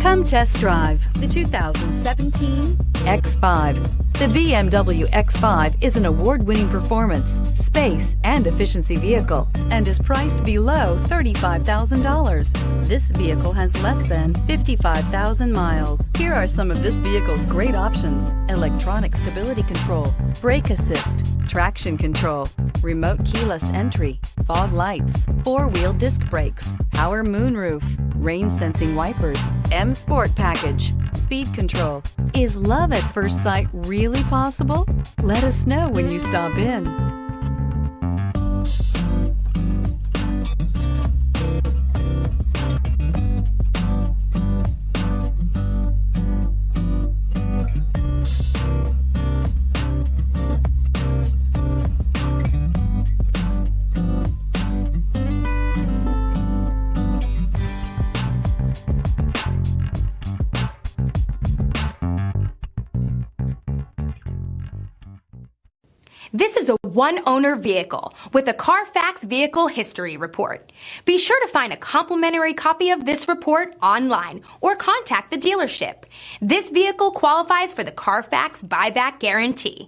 Come test drive the 2017 X5. The BMW X5 is an award-winning performance, space, and efficiency vehicle and is priced below $35,000. This vehicle has less than 55,000 miles. Here are some of this vehicle's great options: electronic stability control, brake assist, traction control, remote keyless entry, fog lights, four-wheel disc brakes, power moonroof, rain sensing wipers, M Sport package, speed control. Is love at first sight really possible? Let us know when you stop in. This is a one-owner vehicle with a Carfax Vehicle History Report. Be sure to find a complimentary copy of this report online or contact the dealership. This vehicle qualifies for the Carfax Buyback Guarantee.